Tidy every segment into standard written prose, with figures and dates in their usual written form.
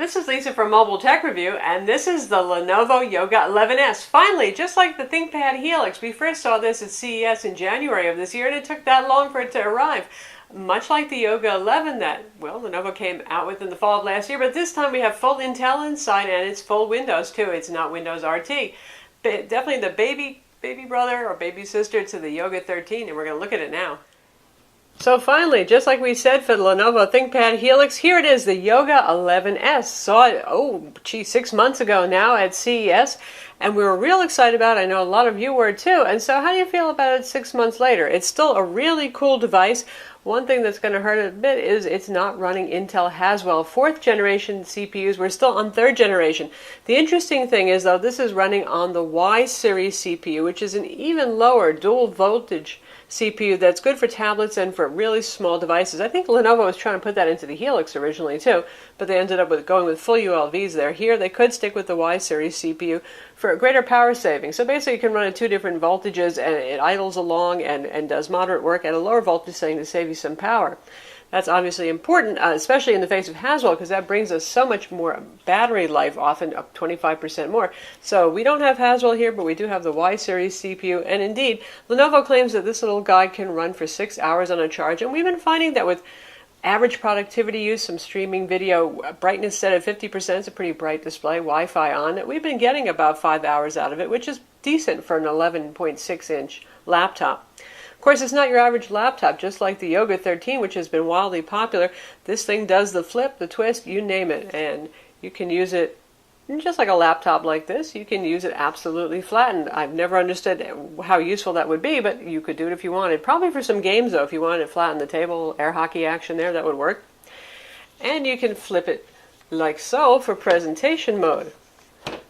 This is Lisa from Mobile Tech Review, and this is the Lenovo Yoga 11S. Finally, just like the ThinkPad Helix, we first saw this at CES in January of this year, and it took that long for it to arrive. Much like the Yoga 11 that, well, Lenovo came out with in the fall of last year, but this time we have full Intel inside, and it's full Windows too. It's not Windows RT. But definitely the baby brother or baby sister to the Yoga 13, and we're going to look at it now. So finally, just like we said for the Lenovo ThinkPad Helix, here it is, the Yoga 11S. Saw it, 6 months ago now at CES, and we were real excited about it. I know a lot of you were too. And so how do you feel about it 6 months later? It's still a really cool device. One thing that's going to hurt it a bit is it's not running Intel Haswell 4th generation CPUs. We're still on 3rd generation. The interesting thing is, though, this is running on the Y series CPU, which is an even lower dual voltage CPU that's good for tablets and for really small devices. I think Lenovo was trying to put that into the Helix originally too, but they ended up going with full ULVs there. Here they could stick with the Y series CPU for a greater power saving. So basically you can run at 2 different voltages and it idles along and does moderate work at a lower voltage setting to save you some power. That's obviously important, especially in the face of Haswell, because that brings us so much more battery life, often up 25% more. So we don't have Haswell here, but we do have the Y series CPU. And indeed, Lenovo claims that this little guy can run for 6 hours on a charge. And we've been finding that with average productivity use, some streaming video, brightness set at 50%, it's a pretty bright display, Wi-Fi on, that we've been getting about 5 hours out of it, which is decent for an 11.6-inch laptop. Of course, it's not your average laptop, just like the Yoga 13, which has been wildly popular. This thing does the flip, the twist, you name it, and you can use it just like a laptop like this. You can use it absolutely flattened. I've never understood how useful that would be, but you could do it if you wanted. Probably for some games, though, if you wanted to flatten the table, air hockey action there, that would work. And you can flip it like so for presentation mode.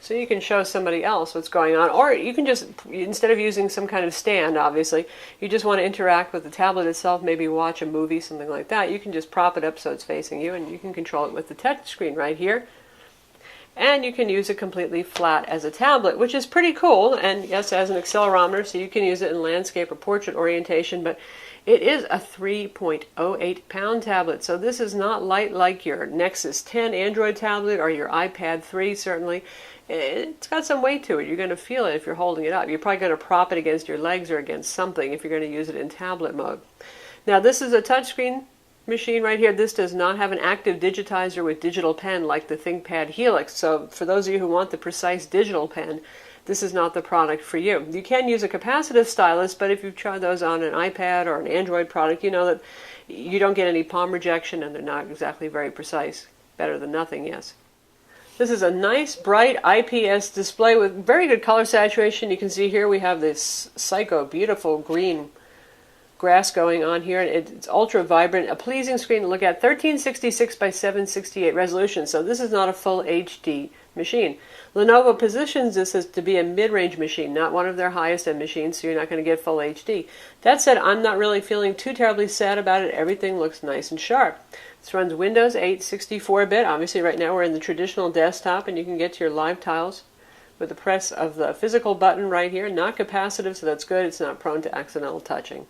So you can show somebody else what's going on, or you can just, instead of using some kind of stand, obviously, you just want to interact with the tablet itself, maybe watch a movie, something like that. You can just prop it up so it's facing you, and you can control it with the touch screen right here. And you can use it completely flat as a tablet, which is pretty cool, and yes, as an accelerometer, so you can use it in landscape or portrait orientation, but it is a 3.08-pound tablet, so this is not light like your Nexus 10 Android tablet or your iPad 3, certainly. It's got some weight to it. You're going to feel it if you're holding it up. You're probably going to prop it against your legs or against something if you're going to use it in tablet mode. Now, this is a touchscreen machine right here. This does not have an active digitizer with digital pen like the ThinkPad Helix, so for those of you who want the precise digital pen, this is not the product for you. You can use a capacitive stylus, but if you've tried those on an iPad or an Android product, you know that you don't get any palm rejection and they're not exactly very precise. Better than nothing, yes. This is a nice, bright IPS display with very good color saturation. You can see here we have this psycho beautiful green grass going on here, and it's ultra vibrant, a pleasing screen to look at, 1366 by 768 resolution, so this is not a full HD machine. Lenovo positions this as to be a mid-range machine, not one of their highest-end machines, so you're not going to get full HD. That said, I'm not really feeling too terribly sad about it. Everything looks nice and sharp. This runs Windows 8 64-bit. Obviously, right now we're in the traditional desktop, and you can get to your live tiles with the press of the physical button right here. Not capacitive, so that's good. It's not prone to accidental touching.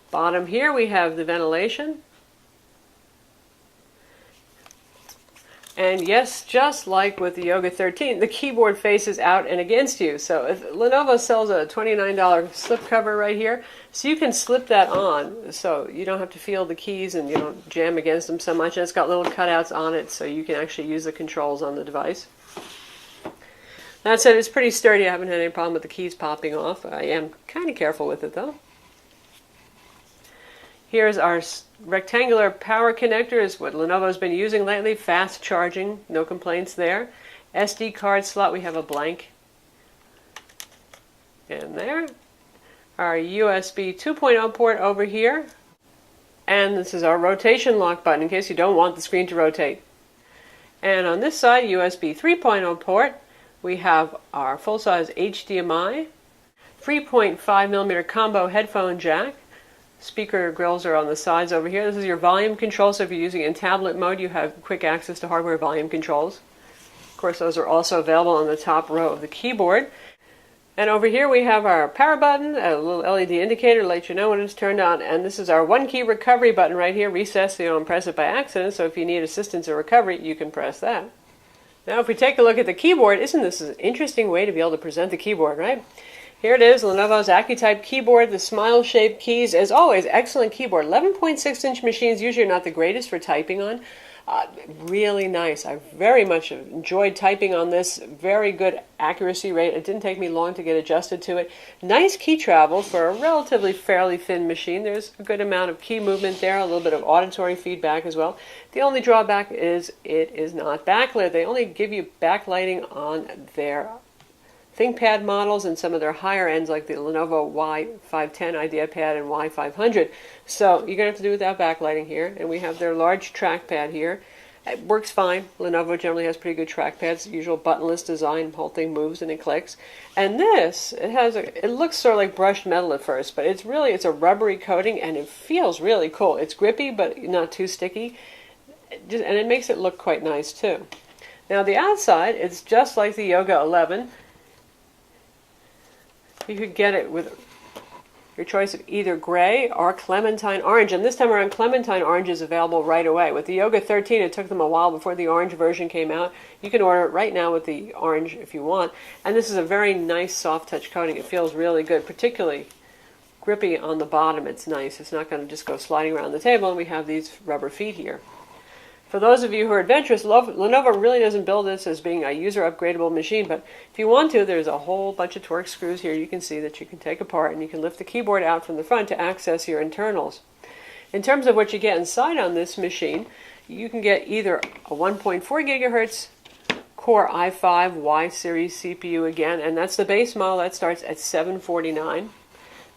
Bottom here we have the ventilation. And yes, just like with the Yoga 13, the keyboard faces out and against you. So if Lenovo sells a $29 slipcover right here, so you can slip that on so you don't have to feel the keys and you don't jam against them so much. And it's got little cutouts on it so you can actually use the controls on the device. That said, it's pretty sturdy. I haven't had any problem with the keys popping off. I am kind of careful with it though. Here's our rectangular power connector, is what Lenovo's been using lately. Fast charging, no complaints there. SD card slot, we have a blank in there. Our USB 2.0 port over here. And this is our rotation lock button in case you don't want the screen to rotate. And on this side, USB 3.0 port, we have our full-size HDMI, 3.5mm combo headphone jack. Speaker grills are on the sides over here. This is your volume control, so if you're using it in tablet mode, you have quick access to hardware volume controls. Of course, those are also available on the top row of the keyboard. And over here we have our power button, a little LED indicator to let you know when it's turned on. And this is our one-key recovery button right here, recess so you don't press it by accident. So if you need assistance or recovery, you can press that. Now if we take a look at the keyboard, isn't this an interesting way to be able to present the keyboard, right? Here it is, Lenovo's AccuType keyboard, the smile-shaped keys. As always, excellent keyboard. 11.6-inch machines usually are not the greatest for typing on. Really nice. I very much enjoyed typing on this. Very good accuracy rate. It didn't take me long to get adjusted to it. Nice key travel for a relatively fairly thin machine. There's a good amount of key movement there, a little bit of auditory feedback as well. The only drawback is it is not backlit. They only give you backlighting on their ThinkPad models and some of their higher ends like the Lenovo Y510 IdeaPad and Y500. So you're going to have to do without backlighting here. And we have their large trackpad here. It works fine. Lenovo generally has pretty good trackpads. Usual buttonless design. The whole thing moves and it clicks. And this, it looks sort of like brushed metal at first, but it's a rubbery coating and it feels really cool. It's grippy but not too sticky. And it makes it look quite nice too. Now the outside, it's just like the Yoga 11. You could get it with your choice of either gray or clementine orange. And this time around, clementine orange is available right away. With the Yoga 13, it took them a while before the orange version came out. You can order it right now with the orange if you want. And this is a very nice soft touch coating. It feels really good, particularly grippy on the bottom. It's nice. It's not going to just go sliding around the table. And we have these rubber feet here. For those of you who are adventurous, Lenovo really doesn't build this as being a user upgradable machine, but if you want to, there's a whole bunch of Torx screws here you can see that you can take apart, and you can lift the keyboard out from the front to access your internals. In terms of what you get inside on this machine, you can get either a 1.4 gigahertz Core i5 Y series CPU again, and that's the base model that starts at $749.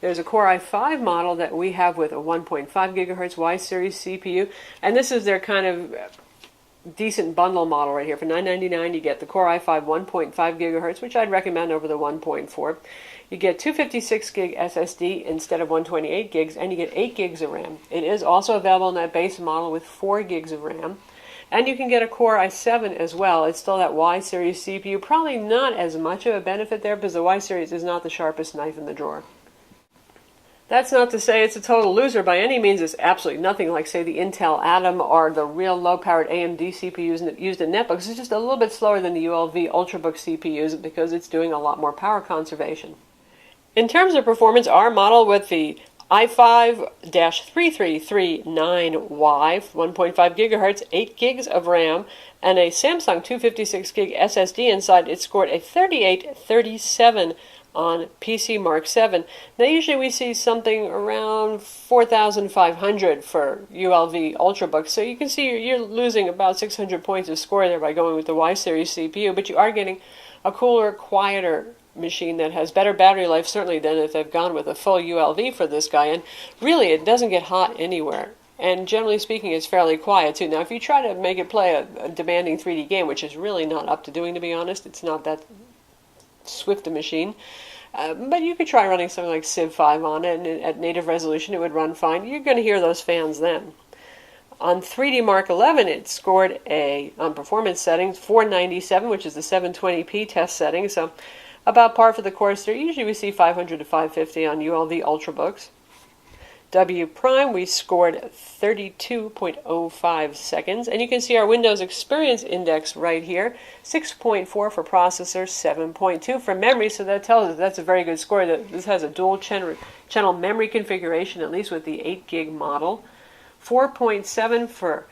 There's a Core i5 model that we have with a 1.5 gigahertz Y series CPU, and this is their kind of decent bundle model right here. For $999, you get the Core i5 1.5 gigahertz, which I'd recommend over the 1.4. You get 256 gig SSD instead of 128 gigs, and you get 8 gigs of RAM. It is also available in that base model with 4 gigs of RAM. And you can get a Core i7 as well. It's still that Y series CPU. Probably not as much of a benefit there because the Y series is not the sharpest knife in the drawer. That's not to say it's a total loser by any means. It's absolutely nothing like, say, the Intel Atom or the real low-powered AMD CPUs used in netbooks. It's just a little bit slower than the ULV Ultrabook CPUs because it's doing a lot more power conservation. In terms of performance, our model with the i5-3339Y, 1.5 gigahertz, 8 gigs of RAM, and a Samsung 256 gig SSD inside, it scored a 3837 on PC Mark 7. Now usually we see something around 4,500 for ULV Ultrabooks, so you can see you're losing about 600 points of score there by going with the Y series CPU, but you are getting a cooler, quieter machine that has better battery life certainly than if they've gone with a full ULV for this guy, and really it doesn't get hot anywhere. And generally speaking, it's fairly quiet too. Now if you try to make it play a demanding 3D game, which is really not up to doing, to be honest, it's not that swift a machine, but you could try running something like Civ 5 on it, and at native resolution it would run fine. You're going to hear those fans then. On 3D Mark 11, it scored on performance settings 497, which is the 720p test setting, so about par for the course there. Usually we see 500 to 550 on ULV Ultrabooks. W Prime, we scored 32.05 seconds, and you can see our Windows Experience Index right here, 6.4 for processor, 7.2 for memory, so that tells us that's a very good score. This has a dual channel memory configuration, at least with the 8 gig model. 4.7 for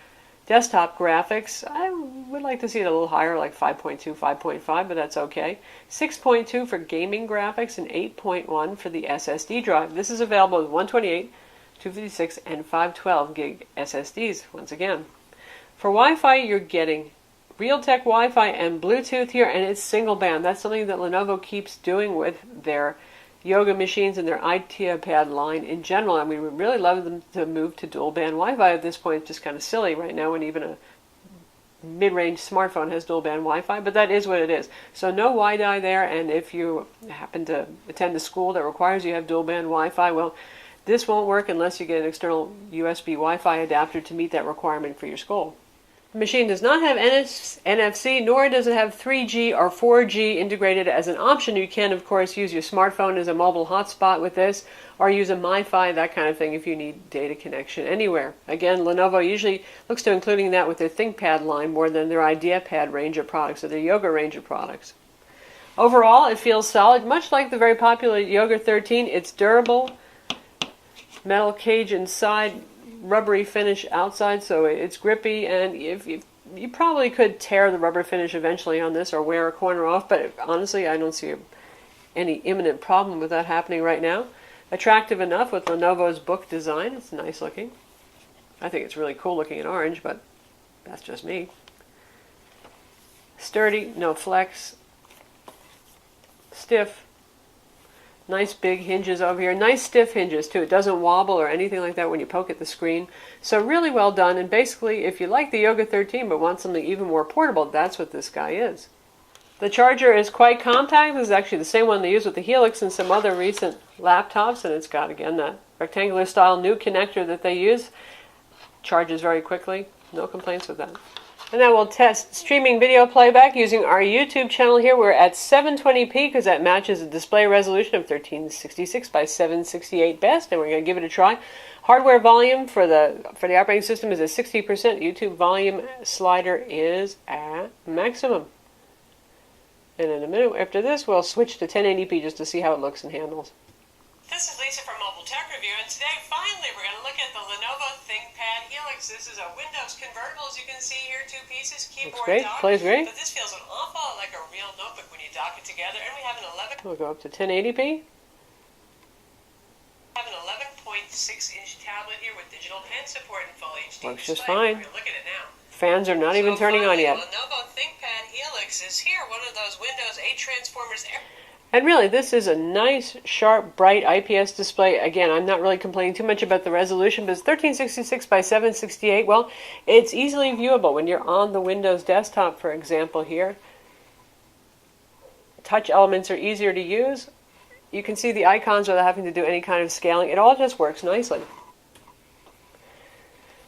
desktop graphics. I would like to see it a little higher, like 5.2, 5.5, but that's okay. 6.2 for gaming graphics and 8.1 for the SSD drive. This is available with 128, 256, and 512 gig SSDs, once again. For Wi-Fi, you're getting Realtek Wi-Fi and Bluetooth here, and it's single band. That's something that Lenovo keeps doing with their Yoga machines and their IdeaPad line in general, and we would really love them to move to dual band Wi-Fi at this point. It's just kind of silly right now when even a mid-range smartphone has dual band Wi-Fi, but that is what it is. So no Wi-Fi there, and if you happen to attend a school that requires you have dual band Wi-Fi, well, this won't work unless you get an external USB Wi-Fi adapter to meet that requirement for your school. Machine does not have NFC, nor does it have 3G or 4G integrated as an option. You can, of course, use your smartphone as a mobile hotspot with this, or use a MiFi, that kind of thing, if you need data connection anywhere. Again, Lenovo usually looks to including that with their ThinkPad line more than their IdeaPad range of products or their Yoga range of products. Overall, it feels solid, much like the very popular Yoga 13. It's durable, metal cage inside, rubbery finish outside, so it's grippy, and if you probably could tear the rubber finish eventually on this or wear a corner off, but honestly I don't see any imminent problem with that happening right now. Attractive enough with Lenovo's book design. It's nice looking. I think it's really cool looking in orange, but that's just me. Sturdy, no flex, stiff. Nice big hinges over here. Nice stiff hinges too. It doesn't wobble or anything like that when you poke at the screen. So really well done. And basically, if you like the Yoga 13 but want something even more portable, that's what this guy is. The charger is quite compact. This is actually the same one they use with the Helix and some other recent laptops. And it's got, again, that rectangular style new connector that they use. Charges very quickly. No complaints with that. And then we'll test streaming video playback using our YouTube channel here. We're at 720p because that matches a display resolution of 1366 by 768 best, and we're going to give it a try. Hardware volume for the operating system is at 60%. YouTube volume slider is at maximum. And in a minute after this, we'll switch to 1080p just to see how it looks and handles. This is Lisa from Mobile Tech Review, and today, finally, we're going to look at the Lenovo ThinkPad Helix. This is a Windows convertible, as you can see here, two pieces, keyboard, great, dock. plays great. But this feels an awful lot like a real notebook when you dock it together, and we have an 11. We'll go up to 1080p. We have an 11.6-inch tablet here with digital pen support and full HD Works display. just fine. We're going to look at it now. Fans are not even turning on yet. Lenovo ThinkPad Helix is here, one of those Windows 8 Transformers. And really, this is a nice, sharp, bright IPS display. Again, I'm not really complaining too much about the resolution, but it's 1366 by 768. Well, it's easily viewable when you're on the Windows desktop, for example, here. Touch elements are easier to use. You can see the icons without having to do any kind of scaling. It all just works nicely. In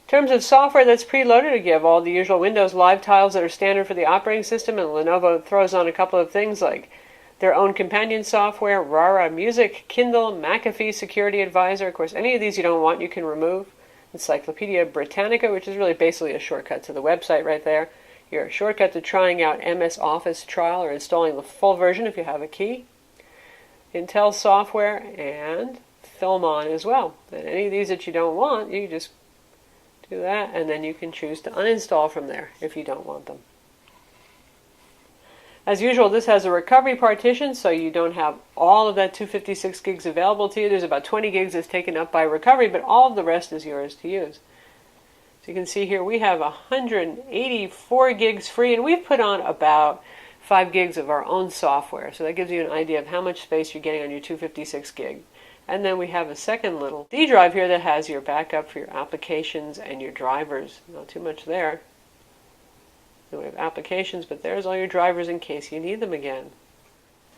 terms of software that's preloaded, you have all the usual Windows Live tiles that are standard for the operating system, and Lenovo throws on a couple of things like their own companion software, Rara Music, Kindle, McAfee Security Advisor. Of course, any of these you don't want, you can remove. Encyclopedia Britannica, which is really basically a shortcut to the website right there. Your shortcut to trying out MS Office trial or installing the full version if you have a key. Intel software and Filmon as well. And any of these that you don't want, you just do that, and then you can choose to uninstall from there if you don't want them. As usual, this has a recovery partition, so you don't have all of that 256 gigs available to you. There's about 20 gigs that's taken up by recovery, but all of the rest is yours to use. So you can see here we have 184 gigs free, and we've put on about 5 gigs of our own software. So that gives you an idea of how much space you're getting on your 256 gig. And then we have a second little D drive here that has your backup for your applications and your drivers. Not too much there. Then we have applications, but there's all your drivers in case you need them again.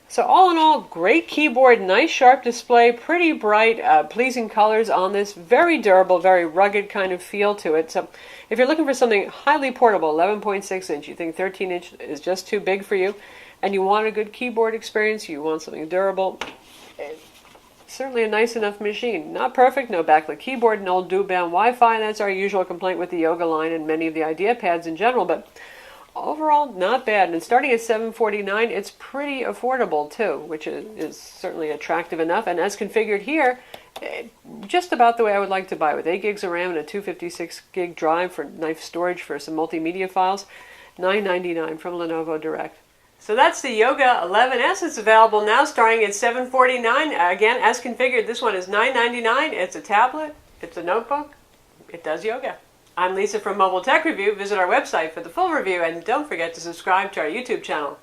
So all in all, great keyboard, nice sharp display, pretty bright, pleasing colors on this, very durable, very rugged kind of feel to it. So if you're looking for something highly portable, 11.6 inch, you think 13 inch is just too big for you, and you want a good keyboard experience, you want something durable, certainly a nice enough machine. Not perfect, no backlit keyboard, no dual-band Wi-Fi. That's our usual complaint with the Yoga line and many of the IdeaPads in general, but overall, not bad. And starting at $749, it's pretty affordable too, which is certainly attractive enough. And as configured here, just about the way I would like to buy, with 8 gigs of RAM and a 256 gig drive for nice storage for some multimedia files. $999 from Lenovo Direct. So that's the Yoga 11S. It's available now, starting at $749. Again, as configured, this one is $999. It's a tablet. It's a notebook. It does yoga. I'm Lisa from Mobile Tech Review. Visit our website for the full review, and don't forget to subscribe to our YouTube channel.